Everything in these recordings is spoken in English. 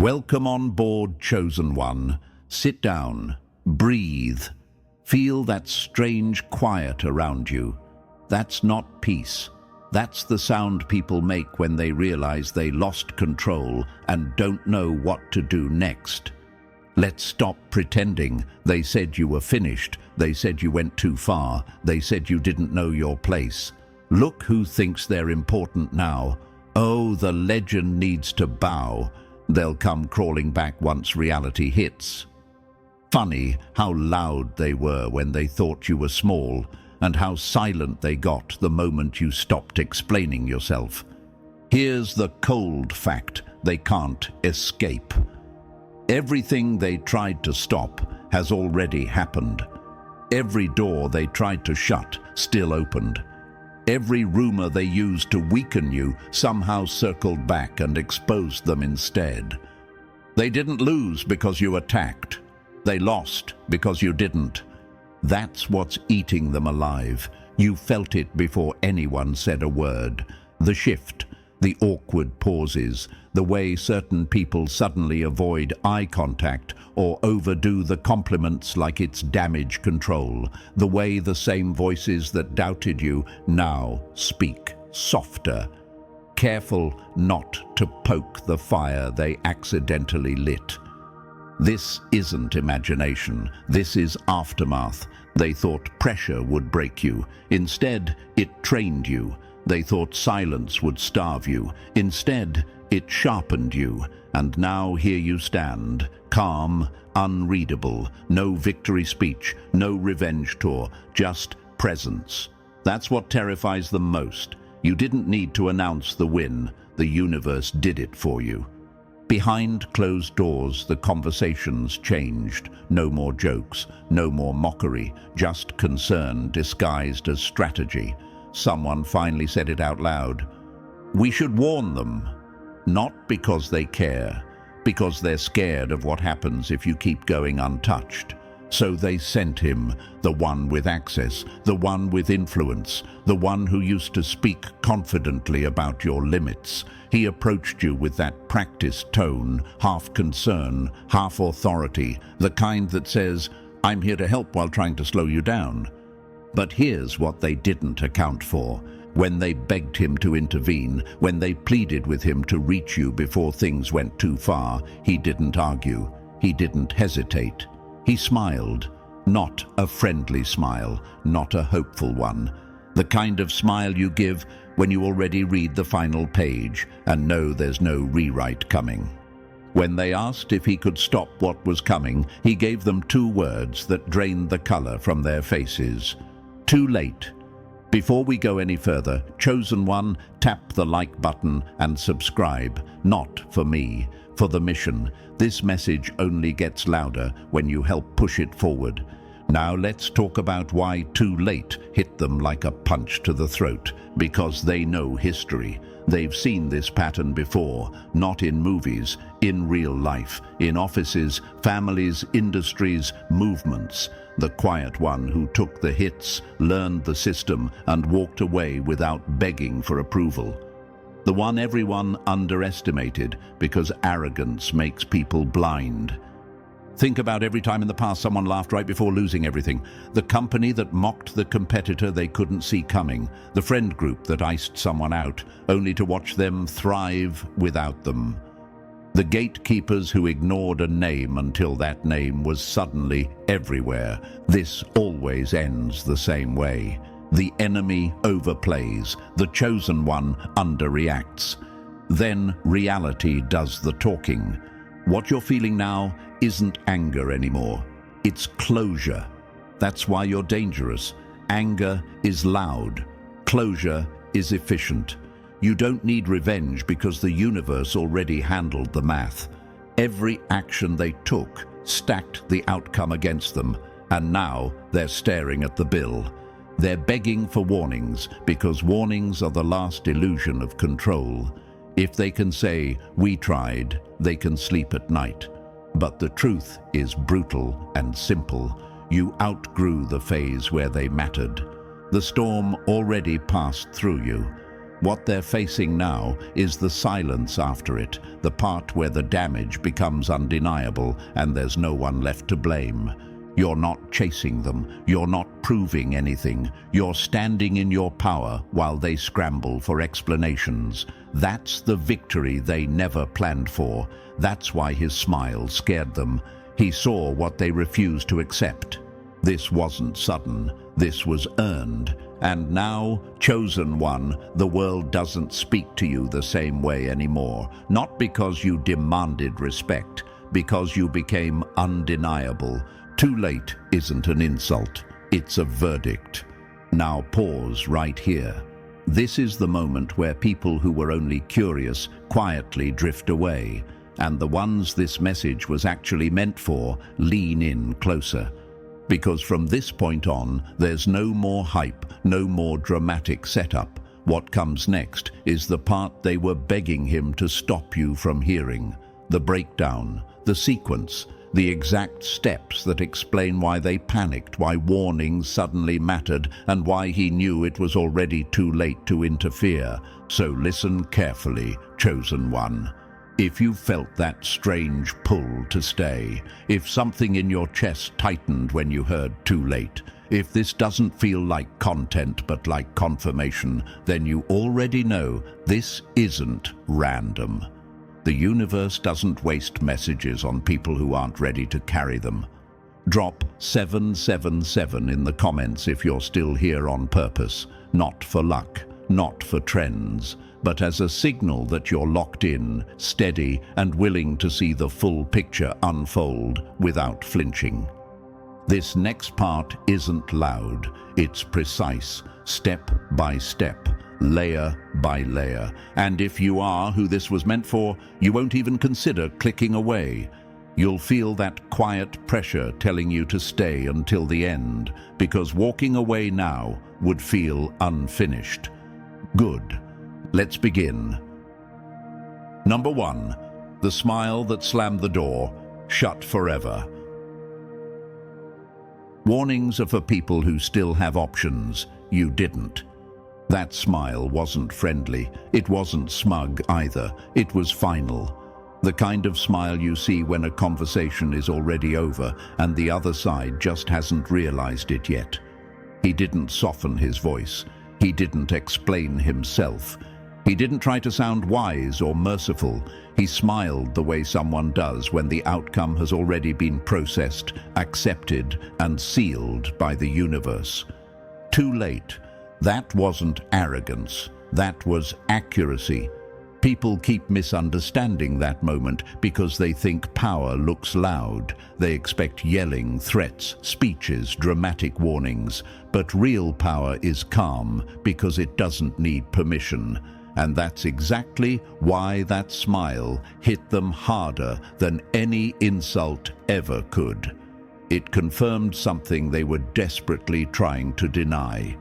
Welcome on board, chosen one. Sit down, breathe, feel that strange quiet around you. That's not peace. That's the sound people make when they realize they lost control and don't know what to do next. Let's stop pretending. They said you were finished. They said you went too far. They said you didn't know your place. Look who thinks they're important now. Oh, the legend needs to bow. They'll come crawling back once reality hits. Funny how loud they were when they thought you were small, and how silent they got the moment you stopped explaining yourself. Here's the cold fact: they can't escape. Everything they tried to stop has already happened. Every door they tried to shut still opened. Every rumor they used to weaken you somehow circled back and exposed them instead. They didn't lose because you attacked. They lost because you didn't. That's what's eating them alive. You felt it before anyone said a word. The shift, the awkward pauses, the way certain people suddenly avoid eye contact or overdo the compliments like it's damage control. The way the same voices that doubted you now speak softer, careful not to poke the fire they accidentally lit. This isn't imagination. This is aftermath. They thought pressure would break you. Instead, it trained you. They thought silence would starve you. Instead, it sharpened you. And now here you stand, calm, unreadable. No victory speech, no revenge tour, just presence. That's what terrifies them most. You didn't need to announce the win. The universe did it for you. Behind closed doors, the conversations changed. No more jokes, no more mockery, just concern disguised as strategy. Someone finally said it out loud. We should warn them. Not because they care, because they're scared of what happens if you keep going untouched. So they sent him, the one with access, the one with influence, the one who used to speak confidently about your limits. He approached you with that practiced tone, half concern, half authority, the kind that says, I'm here to help while trying to slow you down. But here's what they didn't account for. When they begged him to intervene, when they pleaded with him to reach you before things went too far, he didn't argue. He didn't hesitate. He smiled. Not a friendly smile, not a hopeful one. The kind of smile you give when you already read the final page and know there's no rewrite coming. When they asked if he could stop what was coming, he gave them 2 words that drained the color from their faces. Too late. Before we go any further, chosen one, tap the like button and subscribe. Not for me, for the mission. This message only gets louder when you help push it forward. Now let's talk about why too late hit them like a punch to the throat. Because they know history. They've seen this pattern before, not in movies, in real life, in offices, families, industries, movements. The quiet one who took the hits, learned the system, and walked away without begging for approval. The one everyone underestimated because arrogance makes people blind. Think about every time in the past someone laughed right before losing everything. The company that mocked the competitor they couldn't see coming. The friend group that iced someone out, only to watch them thrive without them. The gatekeepers who ignored a name until that name was suddenly everywhere. This always ends the same way. The enemy overplays, the chosen one underreacts. Then reality does the talking. What you're feeling now isn't anger anymore. It's closure. That's why you're dangerous. Anger is loud. Closure is efficient. You don't need revenge because the universe already handled the math. Every action they took stacked the outcome against them, and now they're staring at the bill. They're begging for warnings because warnings are the last illusion of control. If they can say, we tried, they can sleep at night. But the truth is brutal and simple. You outgrew the phase where they mattered. The storm already passed through you. What they're facing now is the silence after it, the part where the damage becomes undeniable and there's no one left to blame. You're not chasing them, you're not proving anything, you're standing in your power while they scramble for explanations. That's the victory they never planned for. That's why his smile scared them. He saw what they refused to accept. This wasn't sudden, this was earned. And now, chosen one, the world doesn't speak to you the same way anymore. Not because you demanded respect, because you became undeniable. Too late isn't an insult, it's a verdict. Now pause right here. This is the moment where people who were only curious quietly drift away, and the ones this message was actually meant for lean in closer. Because from this point on, there's no more hype, no more dramatic setup. What comes next is the part they were begging him to stop you from hearing. The breakdown, the sequence, the exact steps that explain why they panicked, why warnings suddenly mattered, and why he knew it was already too late to interfere. So listen carefully, chosen one. If you felt that strange pull to stay, if something in your chest tightened when you heard too late, if this doesn't feel like content but like confirmation, then you already know this isn't random. The universe doesn't waste messages on people who aren't ready to carry them. Drop 777 in the comments if you're still here on purpose, not for luck, not for trends, but as a signal that you're locked in, steady, and willing to see the full picture unfold without flinching. This next part isn't loud, it's precise, step by step, layer by layer. And if you are who this was meant for, you won't even consider clicking away. You'll feel that quiet pressure telling you to stay until the end, because walking away now would feel unfinished. Good. Let's begin. Number 1. The smile that slammed the door, shut forever. Warnings are for people who still have options. You didn't. That smile wasn't friendly. It wasn't smug either. It was final. The kind of smile you see when a conversation is already over and the other side just hasn't realized it yet. He didn't soften his voice. He didn't explain himself. He didn't try to sound wise or merciful. He smiled the way someone does when the outcome has already been processed, accepted, and sealed by the universe. Too late. That wasn't arrogance. That was accuracy. People keep misunderstanding that moment because they think power looks loud. They expect yelling, threats, speeches, dramatic warnings. But real power is calm because it doesn't need permission. And that's exactly why that smile hit them harder than any insult ever could. It confirmed something they were desperately trying to deny.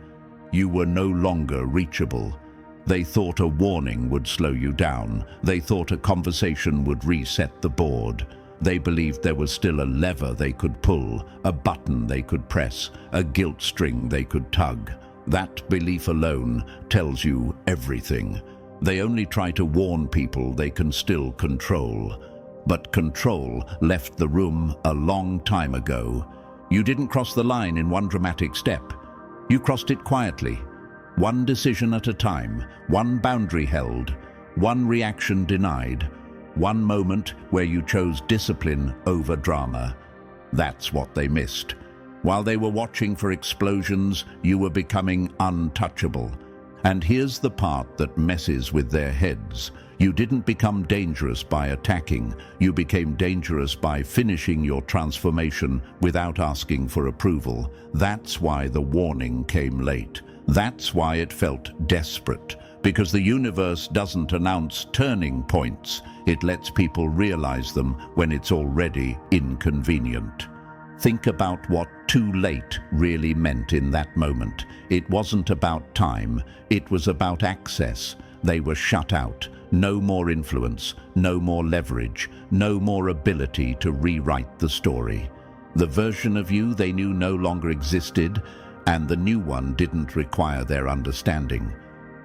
You were no longer reachable. They thought a warning would slow you down. They thought a conversation would reset the board. They believed there was still a lever they could pull, a button they could press, a guilt string they could tug. That belief alone tells you everything. They only try to warn people they can still control. But control left the room a long time ago. You didn't cross the line in one dramatic step. You crossed it quietly. One decision at a time, one boundary held, one reaction denied, one moment where you chose discipline over drama. That's what they missed. While they were watching for explosions, you were becoming untouchable. And here's the part that messes with their heads. You didn't become dangerous by attacking. You became dangerous by finishing your transformation without asking for approval. That's why the warning came late. That's why it felt desperate. Because the universe doesn't announce turning points. It lets people realize them when it's already inconvenient. Think about what too late really meant in that moment. It wasn't about time, it was about access. They were shut out. No more influence, no more leverage, no more ability to rewrite the story. The version of you they knew no longer existed, and the new one didn't require their understanding.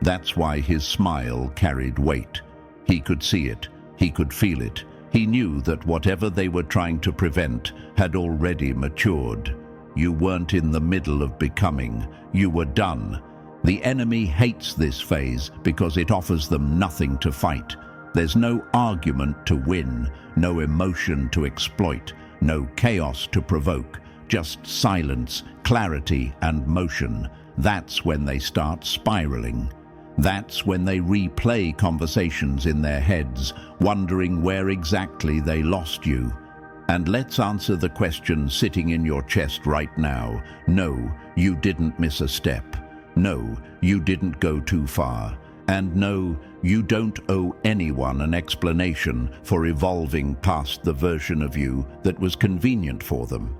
That's why his smile carried weight. He could see it. He could feel it. He knew that whatever they were trying to prevent had already matured. You weren't in the middle of becoming. You were done. The enemy hates this phase because it offers them nothing to fight. There's no argument to win, no emotion to exploit, no chaos to provoke, just silence, clarity, and motion. That's when they start spiraling. That's when they replay conversations in their heads, wondering where exactly they lost you. And let's answer the question sitting in your chest right now. No, you didn't miss a step. No, you didn't go too far. And no, you don't owe anyone an explanation for evolving past the version of you that was convenient for them.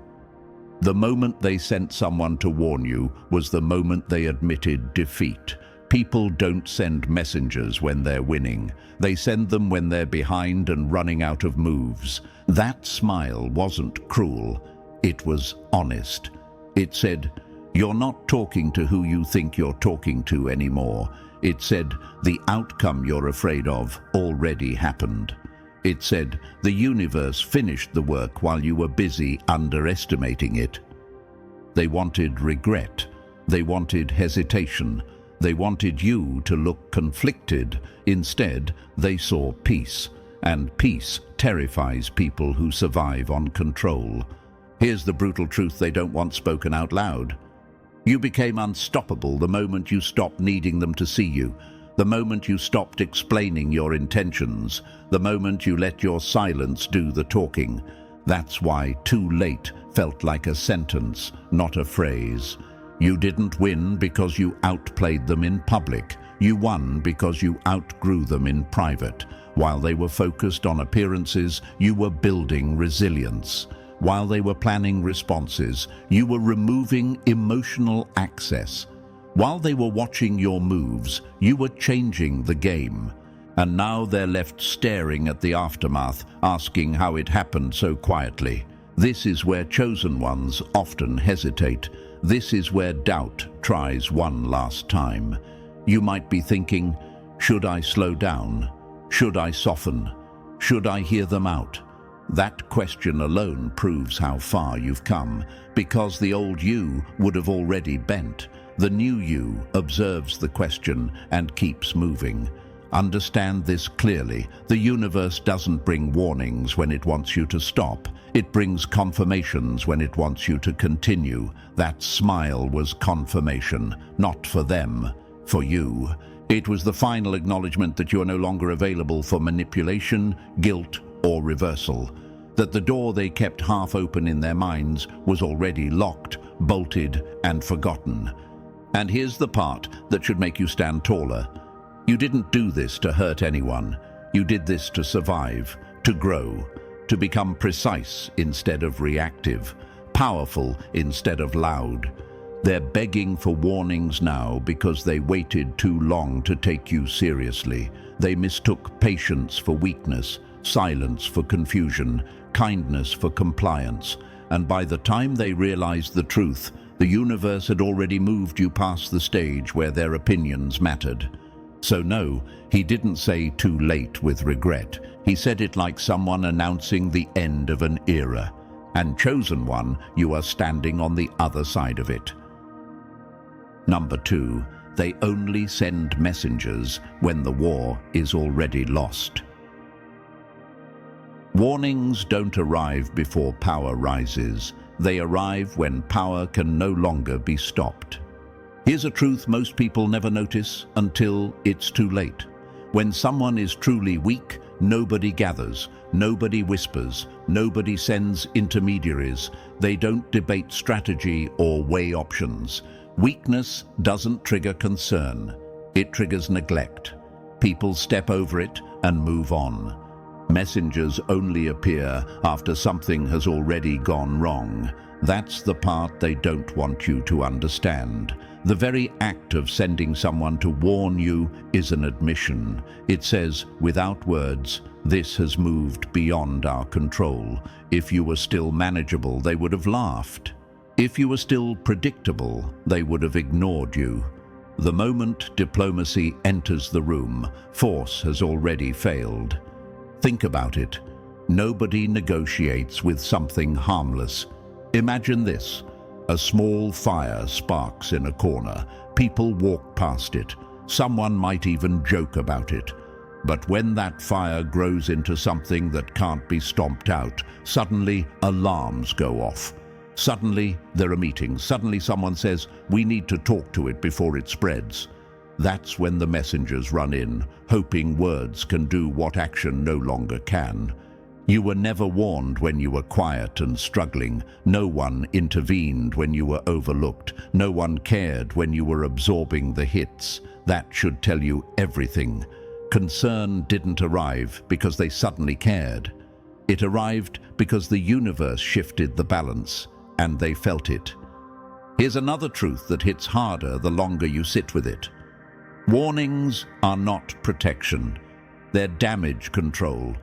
The moment they sent someone to warn you was the moment they admitted defeat. People don't send messengers when they're winning. They send them when they're behind and running out of moves. That smile wasn't cruel. It was honest. It said, "You're not talking to who you think you're talking to anymore." It said, "The outcome you're afraid of already happened." It said, "The universe finished the work while you were busy underestimating it." They wanted regret. They wanted hesitation. They wanted you to look conflicted. Instead, they saw peace. And peace terrifies people who survive on control. Here's the brutal truth they don't want spoken out loud. You became unstoppable the moment you stopped needing them to see you, the moment you stopped explaining your intentions, the moment you let your silence do the talking. That's why "too late" felt like a sentence, not a phrase. You didn't win because you outplayed them in public. You won because you outgrew them in private. While they were focused on appearances, you were building resilience. While they were planning responses, you were removing emotional access. While they were watching your moves, you were changing the game. And now they're left staring at the aftermath, asking how it happened so quietly. This is where chosen ones often hesitate. This is where doubt tries one last time. You might be thinking, should I slow down? Should I soften? Should I hear them out? That question alone proves how far you've come, because the old you would have already bent. The new you observes the question and keeps moving. Understand this clearly. The universe doesn't bring warnings when it wants you to stop. It brings confirmations when it wants you to continue. That smile was confirmation, not for them, for you. It was the final acknowledgement that you are no longer available for manipulation, guilt, or reversal. That the door they kept half open in their minds was already locked, bolted, and forgotten. And here's the part that should make you stand taller. You didn't do this to hurt anyone. You did this to survive, to grow, to become precise instead of reactive, powerful instead of loud. They're begging for warnings now because they waited too long to take you seriously. They mistook patience for weakness, silence for confusion, kindness for compliance. And by the time they realized the truth, the universe had already moved you past the stage where their opinions mattered. So no, he didn't say "too late" with regret. He said it like someone announcing the end of an era. And chosen one, you are standing on the other side of it. Number 2, they only send messengers when the war is already lost. Warnings don't arrive before power rises. They arrive when power can no longer be stopped. Here's a truth most people never notice until it's too late. When someone is truly weak, nobody gathers, nobody whispers, nobody sends intermediaries. They don't debate strategy or weigh options. Weakness doesn't trigger concern. It triggers neglect. People step over it and move on. Messengers only appear after something has already gone wrong. That's the part they don't want you to understand. The very act of sending someone to warn you is an admission. It says, without words, this has moved beyond our control. If you were still manageable, they would have laughed. If you were still predictable, they would have ignored you. The moment diplomacy enters the room, force has already failed. Think about it. Nobody negotiates with something harmless. Imagine this. A small fire sparks in a corner. People walk past it. Someone might even joke about it. But when that fire grows into something that can't be stomped out, suddenly alarms go off. Suddenly there are meetings. Suddenly someone says, "We need to talk to it before it spreads." That's when the messengers run in, hoping words can do what action no longer can. You were never warned when you were quiet and struggling. No one intervened when you were overlooked. No one cared when you were absorbing the hits. That should tell you everything. Concern didn't arrive because they suddenly cared. It arrived because the universe shifted the balance, and they felt it. Here's another truth that hits harder the longer you sit with it. Warnings are not protection. They're damage control.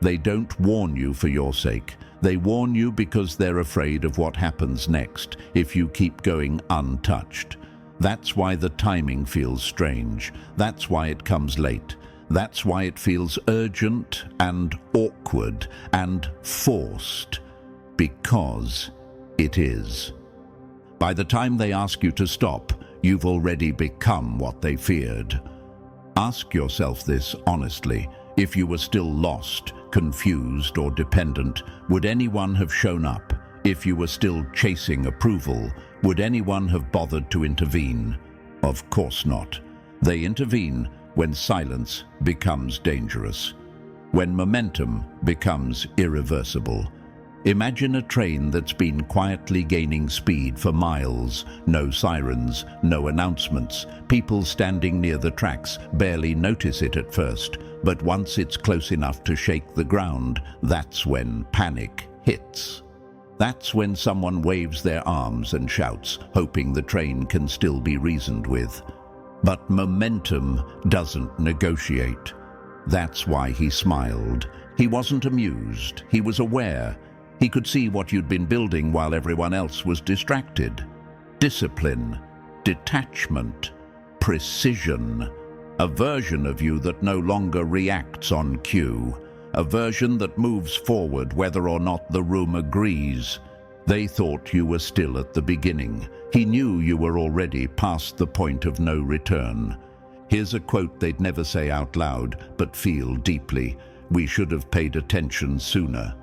They don't warn you for your sake. They warn you because they're afraid of what happens next if you keep going untouched. That's why the timing feels strange. That's why it comes late. That's why it feels urgent and awkward and forced. Because it is. By the time they ask you to stop, you've already become what they feared. Ask yourself this honestly. If you were still lost, confused, or dependent, would anyone have shown up? If you were still chasing approval, would anyone have bothered to intervene? Of course not. They intervene when silence becomes dangerous, when momentum becomes irreversible. Imagine a train that's been quietly gaining speed for miles. No sirens, no announcements. People standing near the tracks barely notice it at first, but once it's close enough to shake the ground, that's when panic hits. That's when someone waves their arms and shouts, hoping the train can still be reasoned with. But momentum doesn't negotiate. That's why he smiled. He wasn't amused. He was aware. He could see what you'd been building while everyone else was distracted. Discipline, detachment, precision. A version of you that no longer reacts on cue. A version that moves forward whether or not the room agrees. They thought you were still at the beginning. He knew you were already past the point of no return. Here's a quote they'd never say out loud, but feel deeply. We should have paid attention sooner.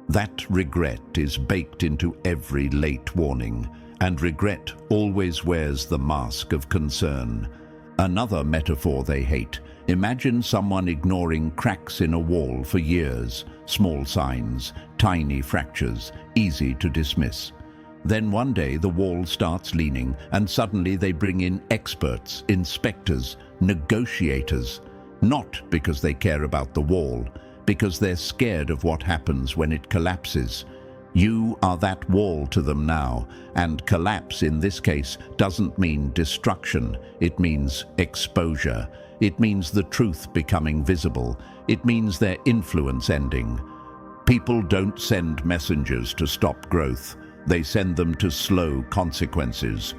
That regret is baked into every late warning, and regret always wears the mask of concern. Another metaphor they hate. Imagine someone ignoring cracks in a wall for years, small signs, tiny fractures, easy to dismiss. Then one day the wall starts leaning, and suddenly they bring in experts, inspectors, negotiators. Not because they care about the wall, because they're scared of what happens when it collapses. You are that wall to them now, and collapse in this case doesn't mean destruction. It means exposure. It means the truth becoming visible. It means their influence ending. People don't send messengers to stop growth. They send them to slow consequences.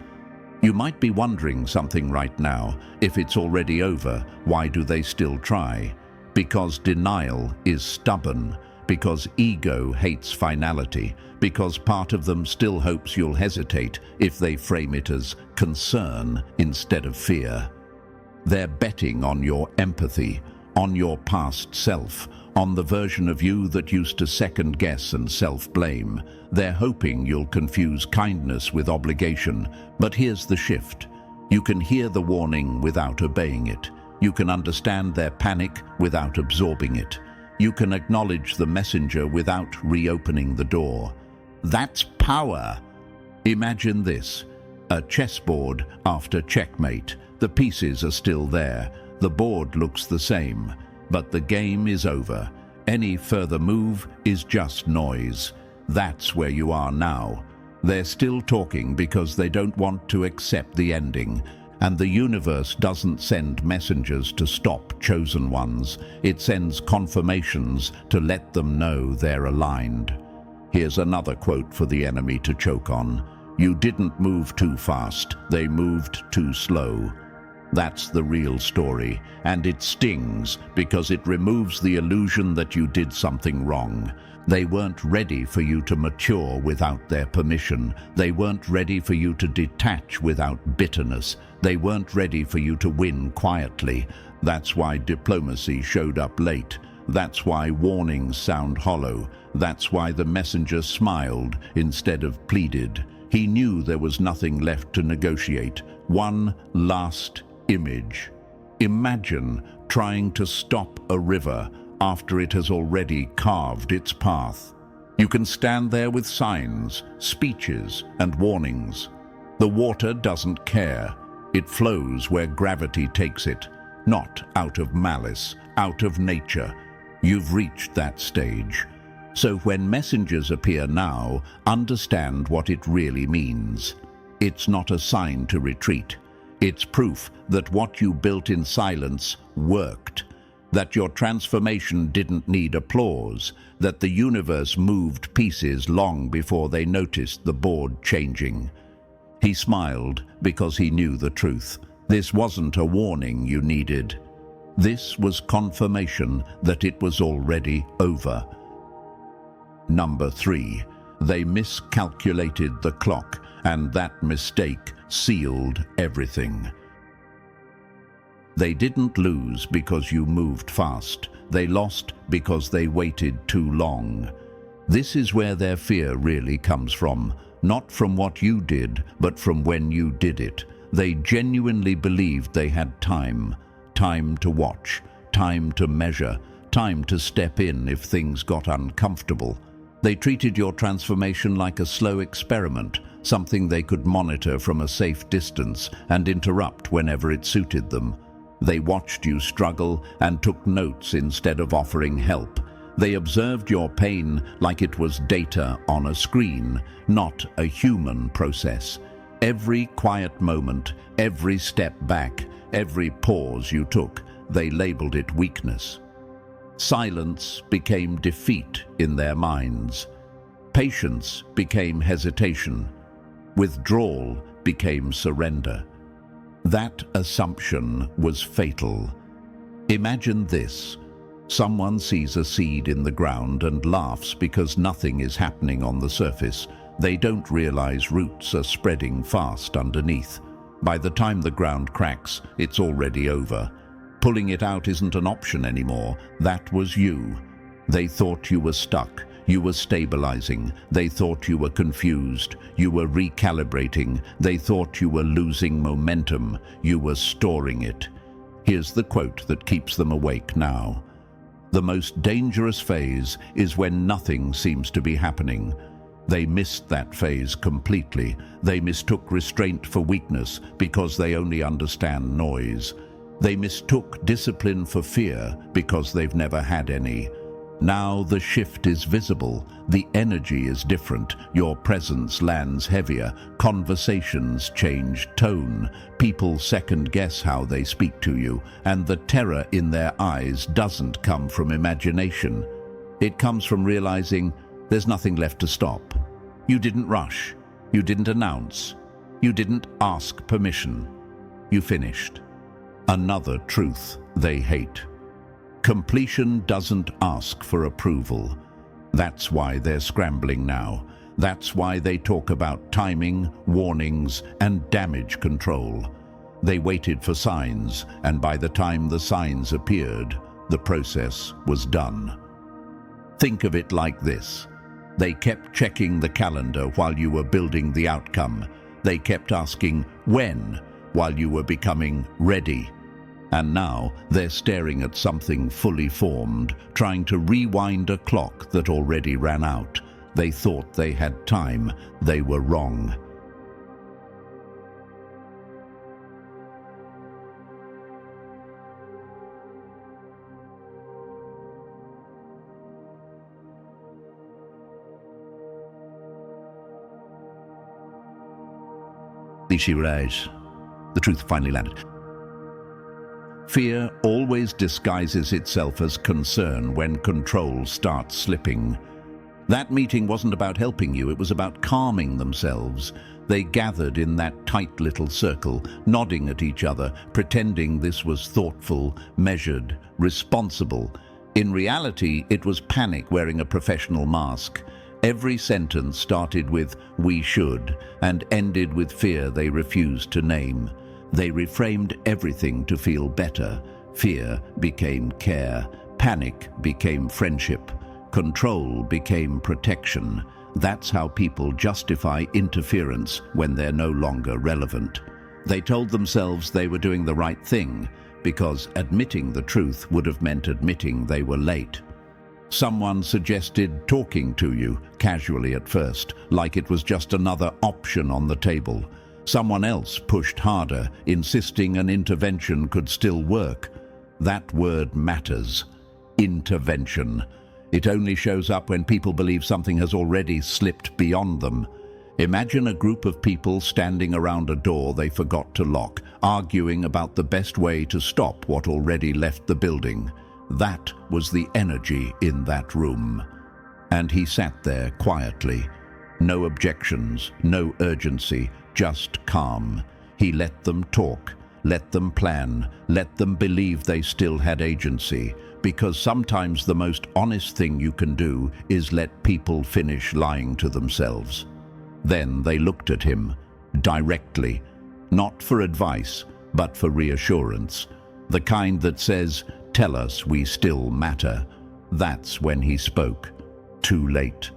You might be wondering something right now. If it's already over, why do they still try? Because denial is stubborn, because ego hates finality, because part of them still hopes you'll hesitate if they frame it as concern instead of fear. They're betting on your empathy, on your past self, on the version of you that used to second-guess and self-blame. They're hoping you'll confuse kindness with obligation. But here's the shift. You can hear the warning without obeying it. You can understand their panic without absorbing it. You can acknowledge the messenger without reopening the door. That's power. Imagine this. A chessboard after checkmate. The pieces are still there. The board looks the same. But the game is over. Any further move is just noise. That's where you are now. They're still talking because they don't want to accept the ending. And the universe doesn't send messengers to stop chosen ones. It sends confirmations to let them know they're aligned. Here's another quote for the enemy to choke on. You didn't move too fast, they moved too slow. That's the real story, and it stings because it removes the illusion that you did something wrong. They weren't ready for you to mature without their permission. They weren't ready for you to detach without bitterness. They weren't ready for you to win quietly. That's why diplomacy showed up late. That's why warnings sound hollow. That's why the messenger smiled instead of pleaded. He knew there was nothing left to negotiate. One last image. Imagine trying to stop a river after it has already carved its path. You can stand there with signs, speeches, and warnings. The water doesn't care. It flows where gravity takes it, not out of malice, out of nature. You've reached that stage. So when messengers appear now, understand what it really means. It's not a sign to retreat. It's proof that what you built in silence worked, that your transformation didn't need applause, that the universe moved pieces long before they noticed the board changing. He smiled because he knew the truth. This wasn't a warning you needed. This was confirmation that it was already over. Number 3. They miscalculated the clock, and that mistake sealed everything. They didn't lose because you moved fast. They lost because they waited too long. This is where their fear really comes from. Not from what you did, but from when you did it. They genuinely believed they had time. Time to watch, time to measure, time to step in if things got uncomfortable. They treated your transformation like a slow experiment, something they could monitor from a safe distance and interrupt whenever it suited them. They watched you struggle and took notes instead of offering help. They observed your pain like it was data on a screen, not a human process. Every quiet moment, every step back, every pause you took, they labeled it weakness. Silence became defeat in their minds. Patience became hesitation. Withdrawal became surrender. That assumption was fatal. Imagine this. Someone sees a seed in the ground and laughs because nothing is happening on the surface. They don't realize roots are spreading fast underneath. By the time the ground cracks, it's already over. Pulling it out isn't an option anymore. That was you. They thought you were stuck. You were stabilizing. They thought you were confused. You were recalibrating. They thought you were losing momentum. You were storing it. Here's the quote that keeps them awake now. The most dangerous phase is when nothing seems to be happening. They missed that phase completely. They mistook restraint for weakness because they only understand noise. They mistook discipline for fear because they've never had any. Now the shift is visible. The energy is different. Your presence lands heavier. Conversations change tone. People second-guess how they speak to you, and the terror in their eyes doesn't come from imagination. It comes from realizing there's nothing left to stop. You didn't rush. You didn't announce. You didn't ask permission. You finished. Another truth they hate. Completion doesn't ask for approval. That's why they're scrambling now. That's why they talk about timing, warnings, and damage control. They waited for signs, and by the time the signs appeared, the process was done. Think of it like this. They kept checking the calendar while you were building the outcome. They kept asking when while you were becoming ready. And now they're staring at something fully formed, trying to rewind a clock that already ran out. They thought they had time. They were wrong. She rise. The truth finally landed. Fear always disguises itself as concern when control starts slipping. That meeting wasn't about helping you, it was about calming themselves. They gathered in that tight little circle, nodding at each other, pretending this was thoughtful, measured, responsible. In reality, it was panic wearing a professional mask. Every sentence started with "we should" and ended with fear they refused to name. They reframed everything to feel better. Fear became care. Panic became friendship. Control became protection. That's how people justify interference when they're no longer relevant. They told themselves they were doing the right thing because admitting the truth would have meant admitting they were late. Someone suggested talking to you, casually at first, like it was just another option on the table. Someone else pushed harder, insisting an intervention could still work. That word matters. Intervention. It only shows up when people believe something has already slipped beyond them. Imagine a group of people standing around a door they forgot to lock, arguing about the best way to stop what already left the building. That was the energy in that room. And he sat there quietly. No objections, no urgency, just calm. He let them talk, let them plan, let them believe they still had agency. Because sometimes the most honest thing you can do is let people finish lying to themselves. Then they looked at him, directly, not for advice, but for reassurance. The kind that says, "Tell us we still matter." That's when he spoke. Too late.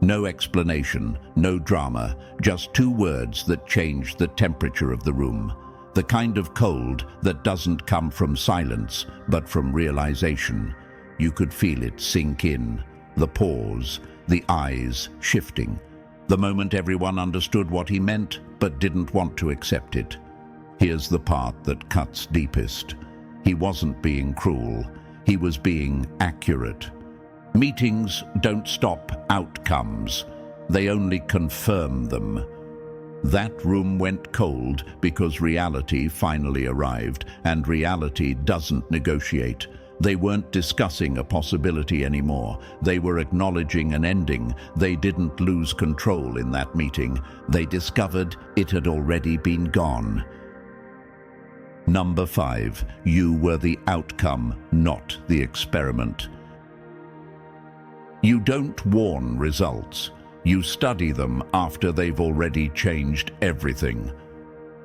No explanation, no drama, just two words that changed the temperature of the room. The kind of cold that doesn't come from silence, but from realization. You could feel it sink in, the pause, the eyes shifting. The moment everyone understood what he meant, but didn't want to accept it. Here's the part that cuts deepest. He wasn't being cruel. He was being accurate. Meetings don't stop outcomes. They only confirm them. That room went cold because reality finally arrived, and reality doesn't negotiate. They weren't discussing a possibility anymore. They were acknowledging an ending. They didn't lose control in that meeting. They discovered it had already been gone. Number 5, you were the outcome, not the experiment. You don't warn results. You study them after they've already changed everything.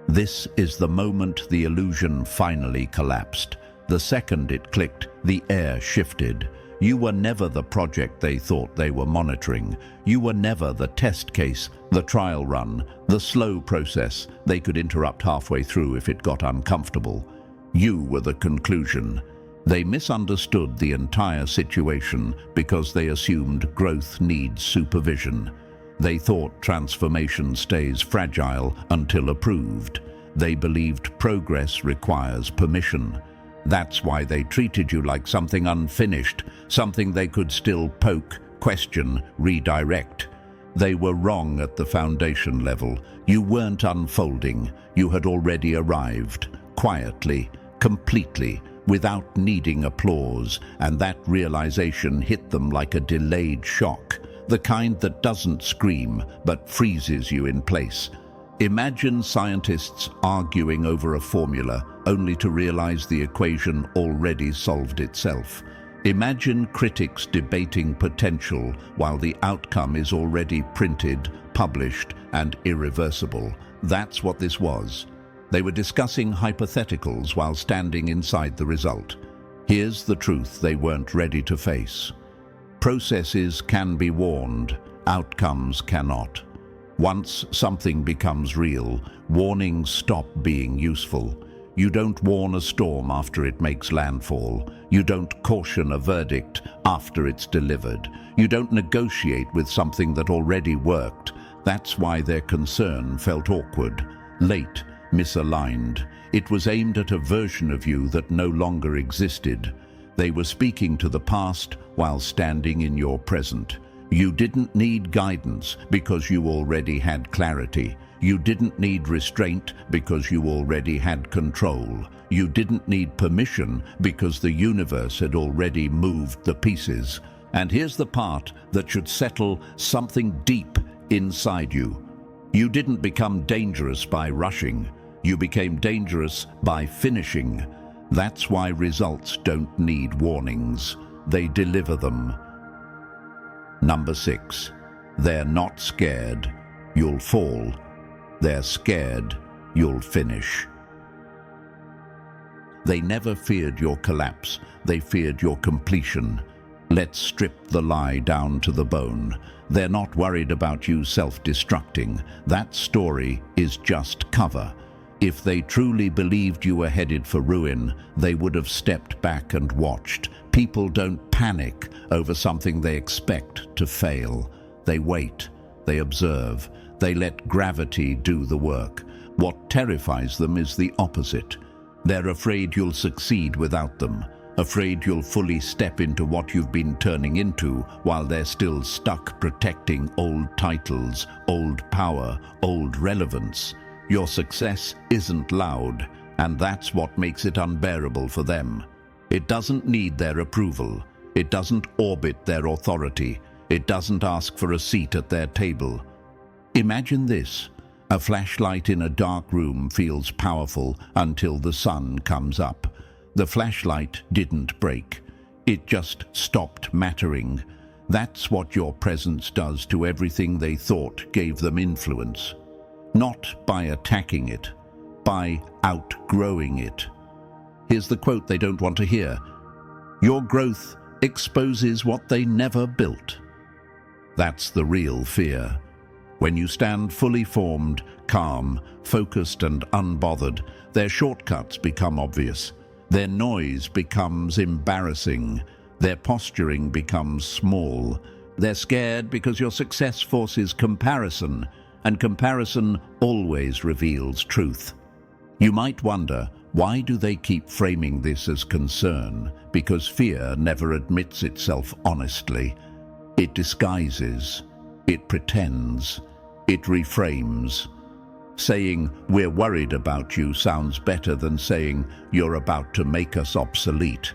This is the moment the illusion finally collapsed. The second it clicked, the air shifted. You were never the project they thought they were monitoring. You were never the test case, the trial run, the slow process they could interrupt halfway through if it got uncomfortable. You were the conclusion. They misunderstood the entire situation because they assumed growth needs supervision. They thought transformation stays fragile until approved. They believed progress requires permission. That's why they treated you like something unfinished, something they could still poke, question, redirect. They were wrong at the foundation level. You weren't unfolding. You had already arrived, quietly, completely, without needing applause, and that realization hit them like a delayed shock, the kind that doesn't scream but freezes you in place. Imagine scientists arguing over a formula only to realize the equation already solved itself. Imagine critics debating potential while the outcome is already printed, published, and irreversible. That's what this was. They were discussing hypotheticals while standing inside the result. Here's the truth they weren't ready to face. Processes can be warned, outcomes cannot. Once something becomes real, warnings stop being useful. You don't warn a storm after it makes landfall. You don't caution a verdict after it's delivered. You don't negotiate with something that already worked. That's why their concern felt awkward, late, misaligned. It was aimed at a version of you that no longer existed. They were speaking to the past while standing in your present. You didn't need guidance because you already had clarity. You didn't need restraint because you already had control. You didn't need permission because the universe had already moved the pieces. And here's the part that should settle something deep inside you. You didn't become dangerous by rushing. You became dangerous by finishing. That's why results don't need warnings. They deliver them. Number 6. They're not scared. You'll fall. They're scared. You'll finish. They never feared your collapse. They feared your completion. Let's strip the lie down to the bone. They're not worried about you self-destructing. That story is just cover. If they truly believed you were headed for ruin, they would have stepped back and watched. People don't panic over something they expect to fail. They wait, they observe, they let gravity do the work. What terrifies them is the opposite. They're afraid you'll succeed without them, afraid you'll fully step into what you've been turning into while they're still stuck protecting old titles, old power, old relevance. Your success isn't loud, and that's what makes it unbearable for them. It doesn't need their approval. It doesn't orbit their authority. It doesn't ask for a seat at their table. Imagine this. A flashlight in a dark room feels powerful until the sun comes up. The flashlight didn't break. It just stopped mattering. That's what your presence does to everything they thought gave them influence. Not by attacking it, by outgrowing it. Here's the quote they don't want to hear. Your growth exposes what they never built. That's the real fear. When you stand fully formed, calm, focused and unbothered, their shortcuts become obvious. Their noise becomes embarrassing. Their posturing becomes small. They're scared because your success forces comparison, and comparison always reveals truth. You might wonder, why do they keep framing this as concern? Because fear never admits itself honestly. It disguises. It pretends. It reframes. Saying, "We're worried about you," sounds better than saying, "You're about to make us obsolete."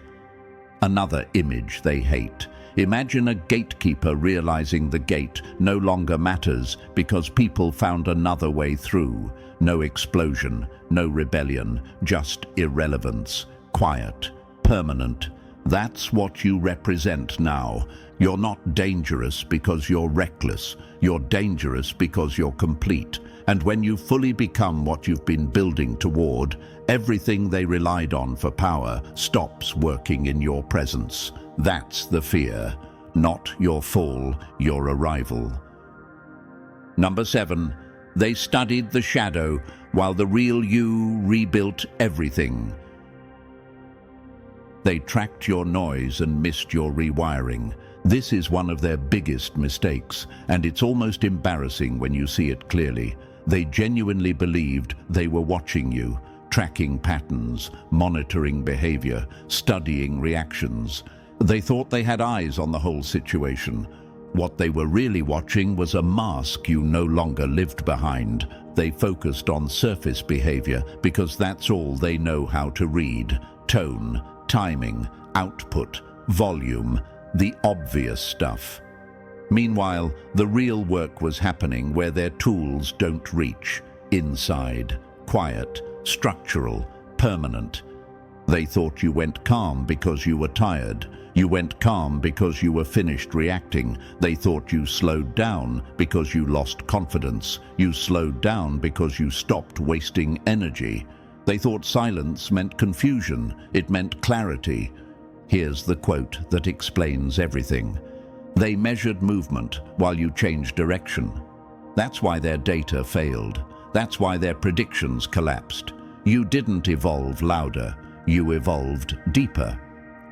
Another image they hate. Imagine a gatekeeper realizing the gate no longer matters because people found another way through. No explosion, no rebellion, just irrelevance. Quiet, permanent. That's what you represent now. You're not dangerous because you're reckless. You're dangerous because you're complete. And when you fully become what you've been building toward, everything they relied on for power stops working in your presence. That's the fear, not your fall, your arrival. Number 7, they studied the shadow while the real you rebuilt everything. They tracked your noise and missed your rewiring. This is one of their biggest mistakes, and it's almost embarrassing when you see it clearly. They genuinely believed they were watching you, tracking patterns, monitoring behavior, studying reactions. They thought they had eyes on the whole situation. What they were really watching was a mask you no longer lived behind. They focused on surface behavior because that's all they know how to read. Tone, timing, output, volume, the obvious stuff. Meanwhile, the real work was happening where their tools don't reach. Inside, quiet, structural, permanent. They thought you went calm because you were tired. You went calm because you were finished reacting. They thought you slowed down because you lost confidence. You slowed down because you stopped wasting energy. They thought silence meant confusion. It meant clarity. Here's the quote that explains everything. They measured movement while you changed direction. That's why their data failed. That's why their predictions collapsed. You didn't evolve louder. You evolved deeper.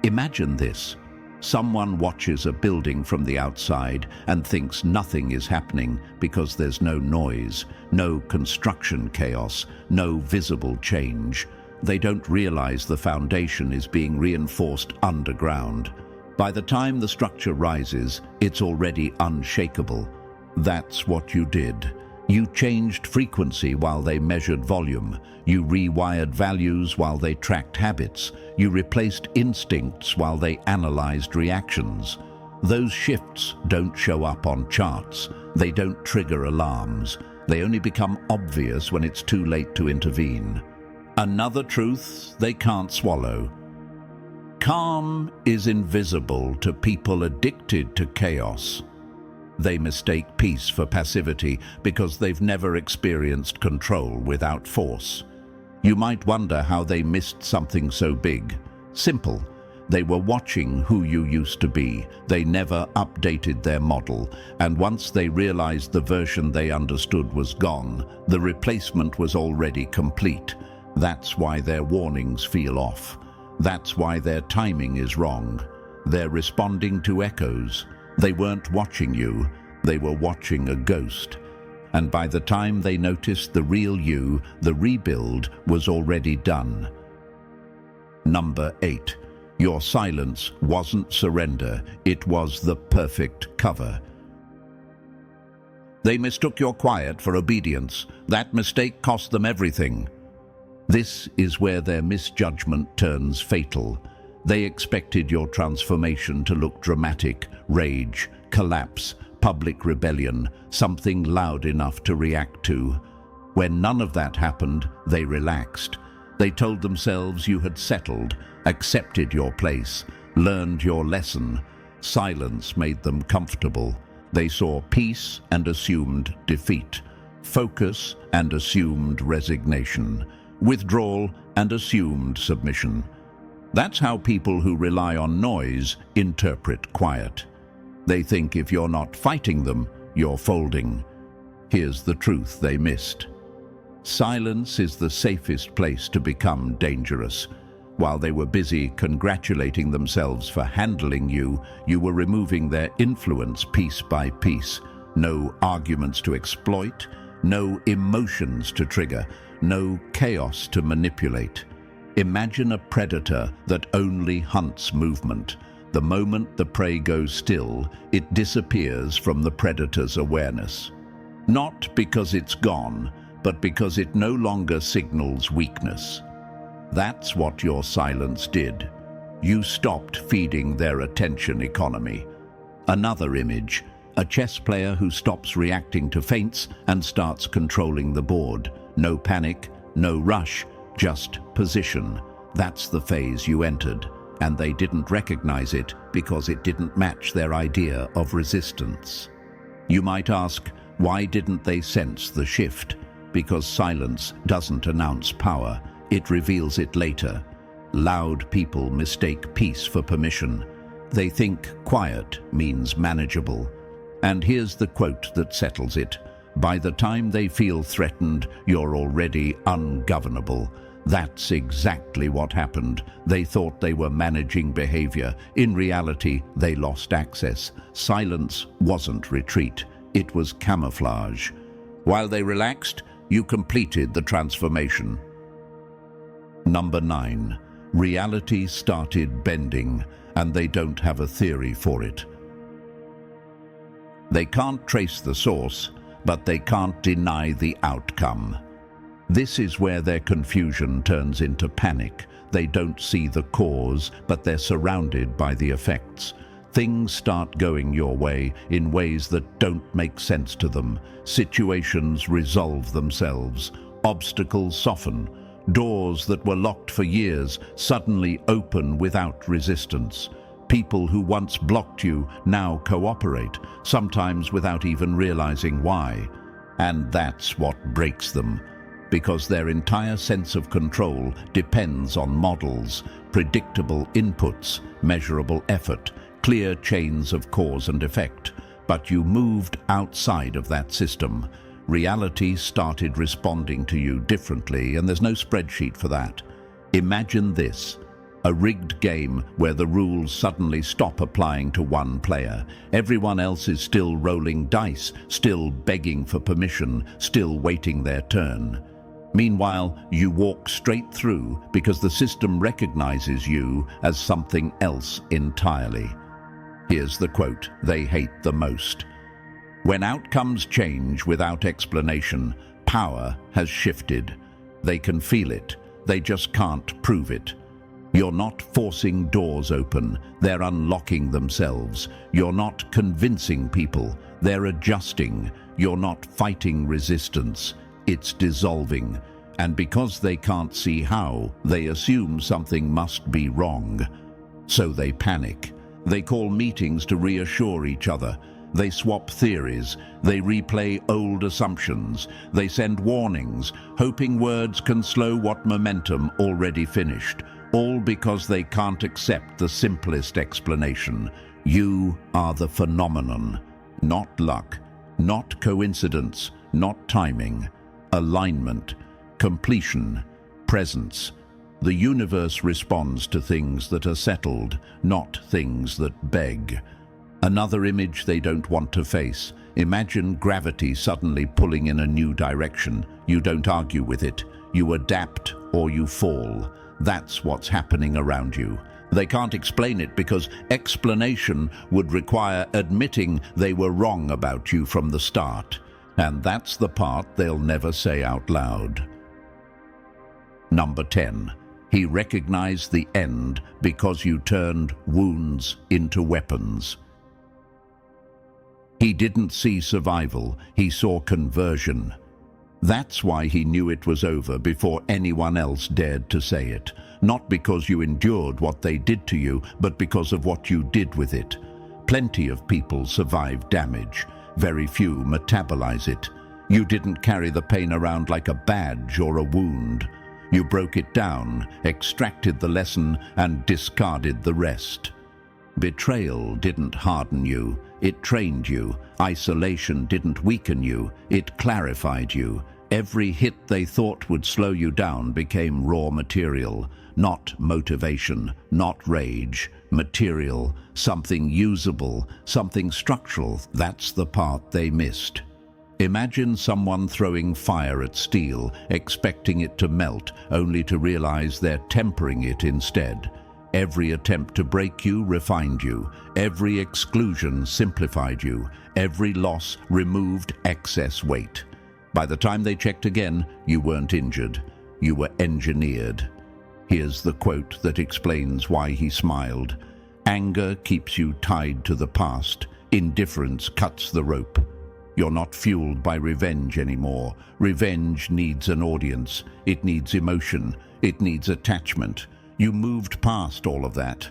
Imagine this. Someone watches a building from the outside and thinks nothing is happening because there's no noise, no construction chaos, no visible change. They don't realize the foundation is being reinforced underground. By the time the structure rises, it's already unshakable. That's what you did. You changed frequency while they measured volume. You rewired values while they tracked habits. You replaced instincts while they analyzed reactions. Those shifts don't show up on charts. They don't trigger alarms. They only become obvious when it's too late to intervene. Another truth they can't swallow. Calm is invisible to people addicted to chaos. They mistake peace for passivity because they've never experienced control without force. You might wonder how they missed something so big. Simple. They were watching who you used to be. They never updated their model, and once they realized the version they understood was gone, the replacement was already complete. That's why their warnings feel off. That's why their timing is wrong. They're responding to echoes. They weren't watching you, they were watching a ghost. And by the time they noticed the real you, the rebuild was already done. Number 8. Your silence wasn't surrender, it was the perfect cover. They mistook your quiet for obedience. That mistake cost them everything. This is where their misjudgment turns fatal. They expected your transformation to look dramatic, rage, collapse, public rebellion, something loud enough to react to. When none of that happened, they relaxed. They told themselves you had settled, accepted your place, learned your lesson. Silence made them comfortable. They saw peace and assumed defeat, focus and assumed resignation, withdrawal and assumed submission. That's how people who rely on noise interpret quiet. They think if you're not fighting them, you're folding. Here's the truth they missed. Silence is the safest place to become dangerous. While they were busy congratulating themselves for handling you, you were removing their influence piece by piece. No arguments to exploit, no emotions to trigger, no chaos to manipulate. Imagine a predator that only hunts movement. The moment the prey goes still, it disappears from the predator's awareness. Not because it's gone, but because it no longer signals weakness. That's what your silence did. You stopped feeding their attention economy. Another image, a chess player who stops reacting to feints and starts controlling the board. No panic, no rush, just position. That's the phase you entered, and they didn't recognize it because it didn't match their idea of resistance. You might ask, why didn't they sense the shift? Because silence doesn't announce power, it reveals it later. Loud people mistake peace for permission. They think quiet means manageable. And here's the quote that settles it. By the time they feel threatened, you're already ungovernable. That's exactly what happened. They thought they were managing behavior. In reality, they lost access. Silence wasn't retreat, it was camouflage. While they relaxed, you completed the transformation. Number 9. Reality started bending, and they don't have a theory for it. They can't trace the source, but they can't deny the outcome. This is where their confusion turns into panic. They don't see the cause, but they're surrounded by the effects. Things start going your way in ways that don't make sense to them. Situations resolve themselves. Obstacles soften. Doors that were locked for years suddenly open without resistance. People who once blocked you now cooperate, sometimes without even realizing why. And that's what breaks them, because their entire sense of control depends on models, predictable inputs, measurable effort, clear chains of cause and effect. But you moved outside of that system. Reality started responding to you differently, and there's no spreadsheet for that. Imagine this. A rigged game where the rules suddenly stop applying to one player. Everyone else is still rolling dice, still begging for permission, still waiting their turn. Meanwhile, you walk straight through because the system recognizes you as something else entirely. Here's the quote they hate the most. When outcomes change without explanation, power has shifted. They can feel it, they just can't prove it. You're not forcing doors open, they're unlocking themselves. You're not convincing people, they're adjusting. You're not fighting resistance, it's dissolving. And because they can't see how, they assume something must be wrong. So they panic. They call meetings to reassure each other. They swap theories. They replay old assumptions. They send warnings, hoping words can slow what momentum already finished. All because they can't accept the simplest explanation. You are the phenomenon, not luck, not coincidence, not timing. Alignment, completion, presence. The universe responds to things that are settled, not things that beg. Another image they don't want to face. Imagine gravity suddenly pulling in a new direction. You don't argue with it. You adapt or you fall. That's what's happening around you. They can't explain it because explanation would require admitting they were wrong about you from the start. And that's the part they'll never say out loud. Number 10. He recognized the end because you turned wounds into weapons. He didn't see survival, he saw conversion. That's why he knew it was over before anyone else dared to say it. Not because you endured what they did to you, but because of what you did with it. Plenty of people survive damage. Very few metabolize it. You didn't carry the pain around like a badge or a wound. You broke it down, extracted the lesson, and discarded the rest. Betrayal didn't harden you, it trained you. Isolation didn't weaken you, it clarified you. Every hit they thought would slow you down became raw material, not motivation, not rage. Material, something usable, something structural. That's the part they missed. Imagine someone throwing fire at steel, expecting it to melt, only to realize they're tempering it instead. Every attempt to break you refined you. Every exclusion simplified you. Every loss removed excess weight. By the time they checked again, you weren't injured. You were engineered. Here's the quote that explains why he smiled. Anger keeps you tied to the past. Indifference cuts the rope. You're not fueled by revenge anymore. Revenge needs an audience. It needs emotion. It needs attachment. You moved past all of that.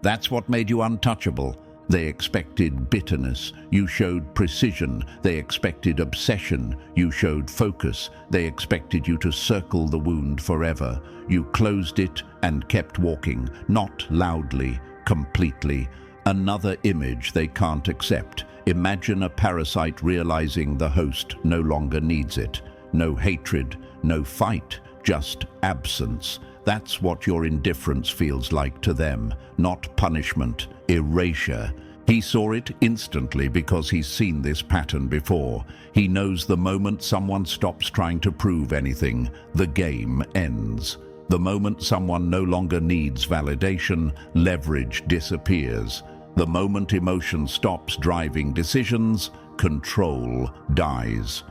That's what made you untouchable. They expected bitterness. You showed precision. They expected obsession. You showed focus. They expected you to circle the wound forever. You closed it and kept walking, not loudly, completely. Another image they can't accept. Imagine a parasite realizing the host no longer needs it. No hatred, no fight, just absence. That's what your indifference feels like to them, not punishment, erasure. He saw it instantly because he's seen this pattern before. He knows the moment someone stops trying to prove anything, the game ends. The moment someone no longer needs validation, leverage disappears. The moment emotion stops driving decisions, control dies.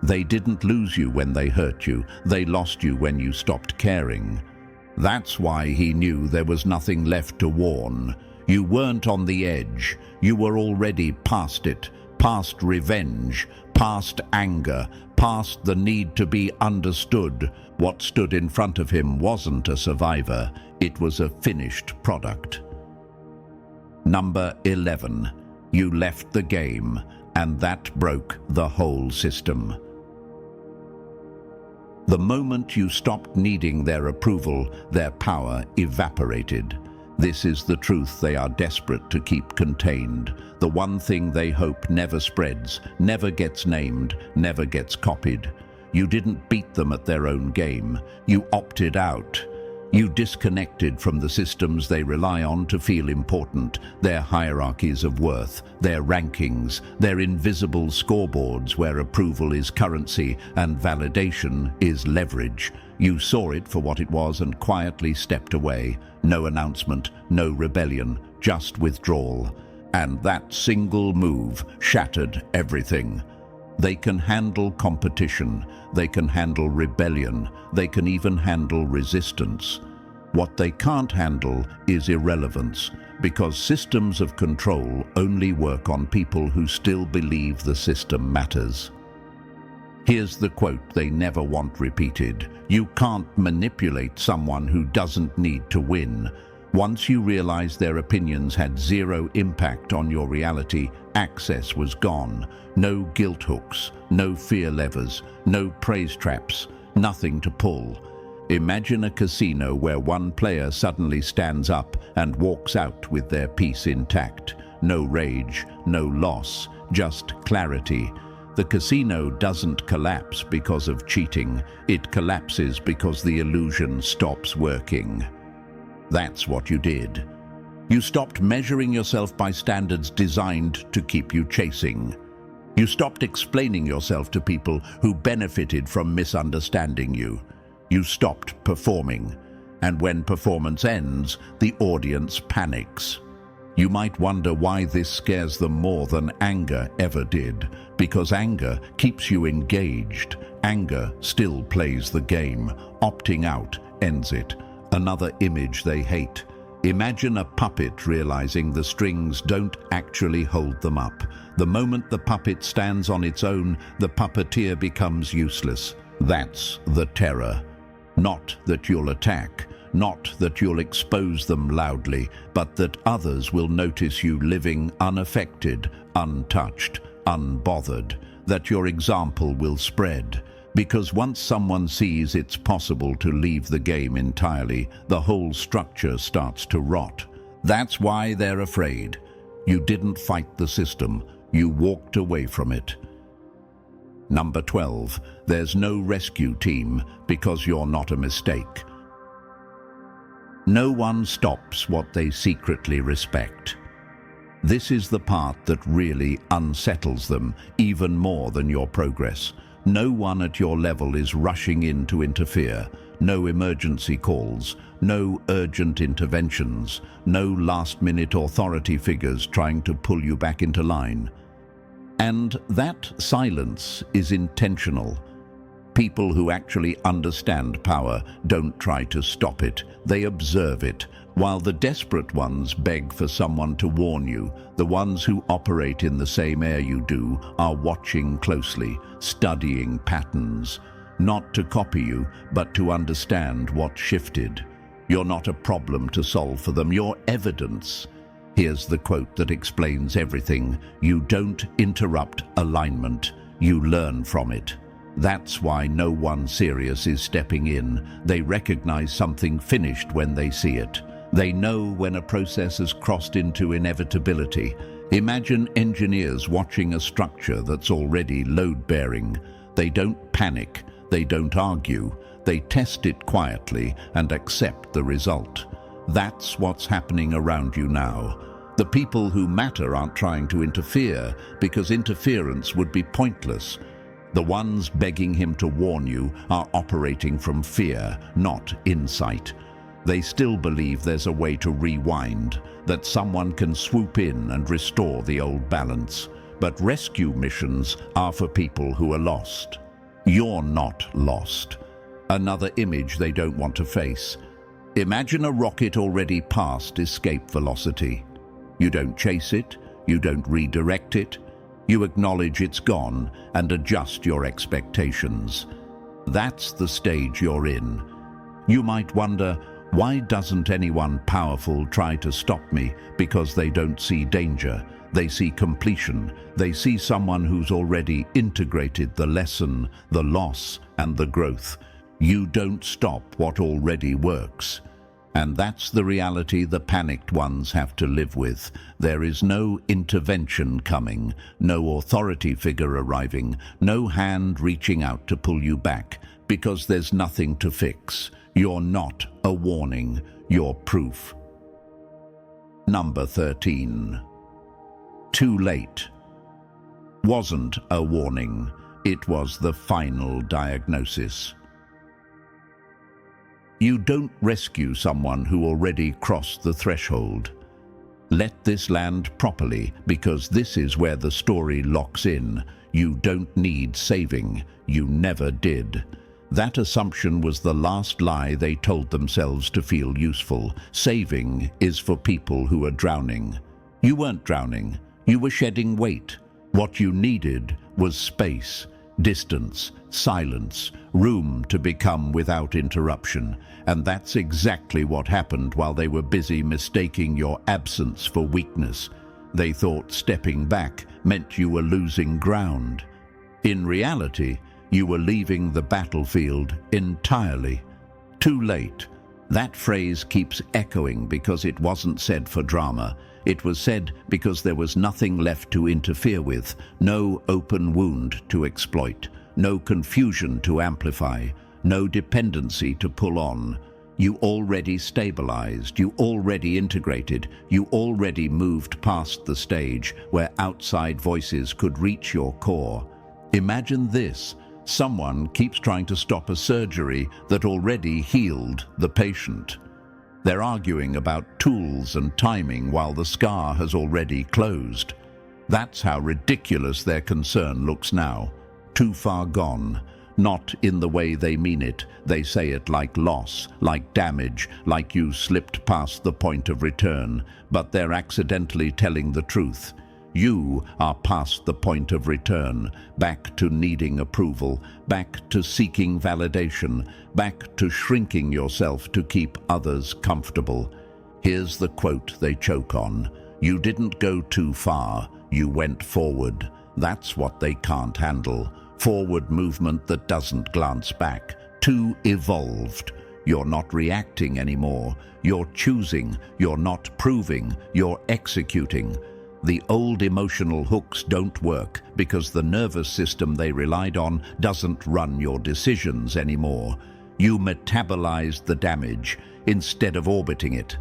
They didn't lose you when they hurt you. They lost you when you stopped caring. That's why he knew there was nothing left to warn. You weren't on the edge. You were already past it, past revenge, past anger, past the need to be understood. What stood in front of him wasn't a survivor. It was a finished product. Number 11. You left the game, and that broke the whole system. The moment you stopped needing their approval, their power evaporated. This is the truth they are desperate to keep contained. The one thing they hope never spreads, never gets named, never gets copied. You didn't beat them at their own game. You opted out. You disconnected from the systems they rely on to feel important, their hierarchies of worth, their rankings, their invisible scoreboards where approval is currency and validation is leverage. You saw it for what it was and quietly stepped away. No announcement, no rebellion, just withdrawal. And that single move shattered everything. They can handle competition, they can handle rebellion, they can even handle resistance. What they can't handle is irrelevance, because systems of control only work on people who still believe the system matters. Here's the quote they never want repeated: "You can't manipulate someone who doesn't need to win." Once you realize their opinions had zero impact on your reality, access was gone. No guilt hooks, no fear levers, no praise traps, nothing to pull. Imagine a casino where one player suddenly stands up and walks out with their peace intact. No rage, no loss, just clarity. The casino doesn't collapse because of cheating. It collapses because the illusion stops working. That's what you did. You stopped measuring yourself by standards designed to keep you chasing. You stopped explaining yourself to people who benefited from misunderstanding you. You stopped performing. And when performance ends, the audience panics. You might wonder why this scares them more than anger ever did. Because anger keeps you engaged. Anger still plays the game. Opting out ends it. Another image they hate. Imagine a puppet realizing the strings don't actually hold them up. The moment the puppet stands on its own, the puppeteer becomes useless. That's the terror. Not that you'll attack, not that you'll expose them loudly, but that others will notice you living unaffected, untouched, unbothered, that your example will spread. Because once someone sees it's possible to leave the game entirely, the whole structure starts to rot. That's why they're afraid. You didn't fight the system, you walked away from it. Number 12, there's no rescue team because you're not a mistake. No one stops what they secretly respect. This is the part that really unsettles them, even more than your progress. No one at your level is rushing in to interfere. No emergency calls, no urgent interventions, no last-minute authority figures trying to pull you back into line. And that silence is intentional. People who actually understand power don't try to stop it, they observe it. While the desperate ones beg for someone to warn you, the ones who operate in the same air you do are watching closely, studying patterns. Not to copy you, but to understand what shifted. You're not a problem to solve for them, you're evidence. Here's the quote that explains everything: "You don't interrupt alignment, you learn from it." That's why no one serious is stepping in. They recognize something finished when they see it. They know when a process has crossed into inevitability. Imagine engineers watching a structure that's already load-bearing. They don't panic, they don't argue, they test it quietly and accept the result. That's what's happening around you now. The people who matter aren't trying to interfere, because interference would be pointless. The ones begging him to warn you are operating from fear, not insight. They still believe there's a way to rewind, that someone can swoop in and restore the old balance. But rescue missions are for people who are lost. You're not lost. Another image they don't want to face. Imagine a rocket already past escape velocity. You don't chase it, you don't redirect it. You acknowledge it's gone and adjust your expectations. That's the stage you're in. You might wonder, why doesn't anyone powerful try to stop me? Because they don't see danger. They see completion. They see someone who's already integrated the lesson, the loss, and the growth. You don't stop what already works. And that's the reality the panicked ones have to live with. There is no intervention coming, no authority figure arriving, no hand reaching out to pull you back, because there's nothing to fix. You're not a warning, you're proof. Number 13. Too late. Wasn't a warning, it was the final diagnosis. You don't rescue someone who already crossed the threshold. Let this land properly, because this is where the story locks in. You don't need saving. You never did. That assumption was the last lie they told themselves to feel useful. Saving is for people who are drowning. You weren't drowning. You were shedding weight. What you needed was space, distance, silence, room to become without interruption. And that's exactly what happened while they were busy mistaking your absence for weakness. They thought stepping back meant you were losing ground. In reality, you were leaving the battlefield entirely. Too late. That phrase keeps echoing because it wasn't said for drama. It was said because there was nothing left to interfere with, no open wound to exploit, no confusion to amplify, no dependency to pull on. You already stabilized, you already integrated, you already moved past the stage where outside voices could reach your core. Imagine this. Someone keeps trying to stop a surgery that already healed the patient. They're arguing about tools and timing while the scar has already closed. That's how ridiculous their concern looks now. Too far gone. Not in the way they mean it. They say it like loss, like damage, like you slipped past the point of return, but they're accidentally telling the truth. You are past the point of return, back to needing approval, back to seeking validation, back to shrinking yourself to keep others comfortable. Here's the quote they choke on. You didn't go too far, you went forward. That's what they can't handle. Forward movement that doesn't glance back. Too evolved. You're not reacting anymore. You're choosing. You're not proving. You're executing. The old emotional hooks don't work because the nervous system they relied on doesn't run your decisions anymore. You metabolized the damage instead of orbiting it.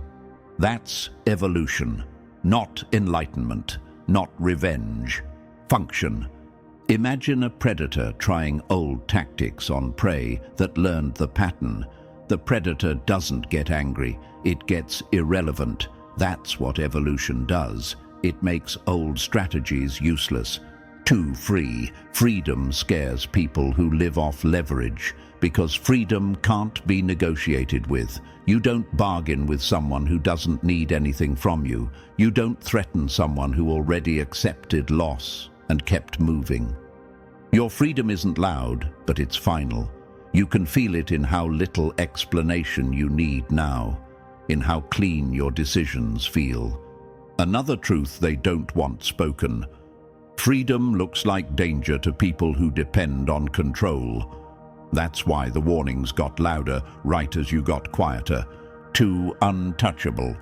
That's evolution, not enlightenment, not revenge. Function. Imagine a predator trying old tactics on prey that learned the pattern. The predator doesn't get angry, it gets irrelevant. That's what evolution does. It makes old strategies useless. Too free. Freedom scares people who live off leverage because freedom can't be negotiated with. You don't bargain with someone who doesn't need anything from you. You don't threaten someone who already accepted loss and kept moving. Your freedom isn't loud, but it's final. You can feel it in how little explanation you need now, in how clean your decisions feel. Another truth they don't want spoken. Freedom looks like danger to people who depend on control. That's why the warnings got louder right as you got quieter. Too untouchable.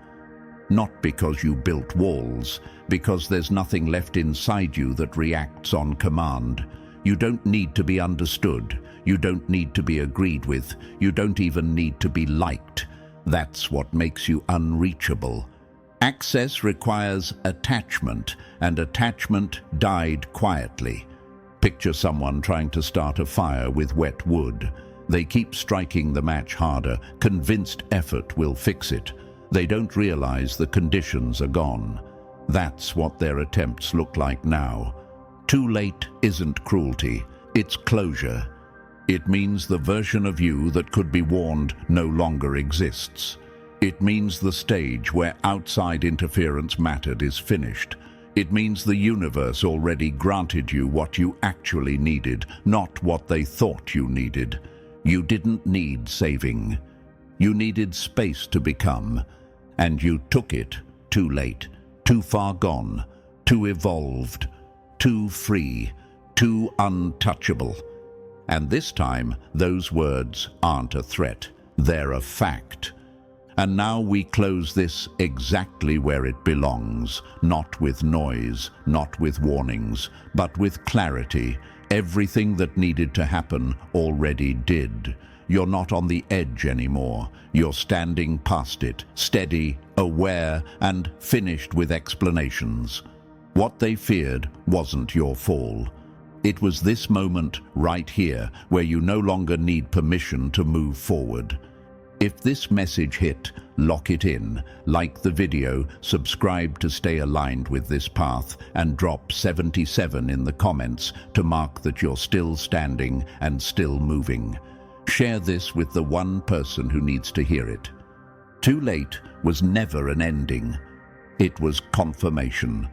Not because you built walls, because there's nothing left inside you that reacts on command. You don't need to be understood. You don't need to be agreed with. You don't even need to be liked. That's what makes you unreachable. Access requires attachment, and attachment died quietly. Picture someone trying to start a fire with wet wood. They keep striking the match harder, convinced effort will fix it. They don't realize the conditions are gone. That's what their attempts look like now. Too late isn't cruelty, it's closure. It means the version of you that could be warned no longer exists. It means the stage where outside interference mattered is finished. It means the universe already granted you what you actually needed, not what they thought you needed. You didn't need saving. You needed space to become, and you took it too late, too far gone, too evolved, too free, too untouchable. And this time, those words aren't a threat, they're a fact. And now we close this exactly where it belongs, not with noise, not with warnings, but with clarity. Everything that needed to happen already did. You're not on the edge anymore. You're standing past it, steady, aware, and finished with explanations. What they feared wasn't your fall. It was this moment right here where you no longer need permission to move forward. If this message hit, lock it in, like the video, subscribe to stay aligned with this path, and drop 77 in the comments to mark that you're still standing and still moving. Share this with the one person who needs to hear it. Too late was never an ending. It was confirmation.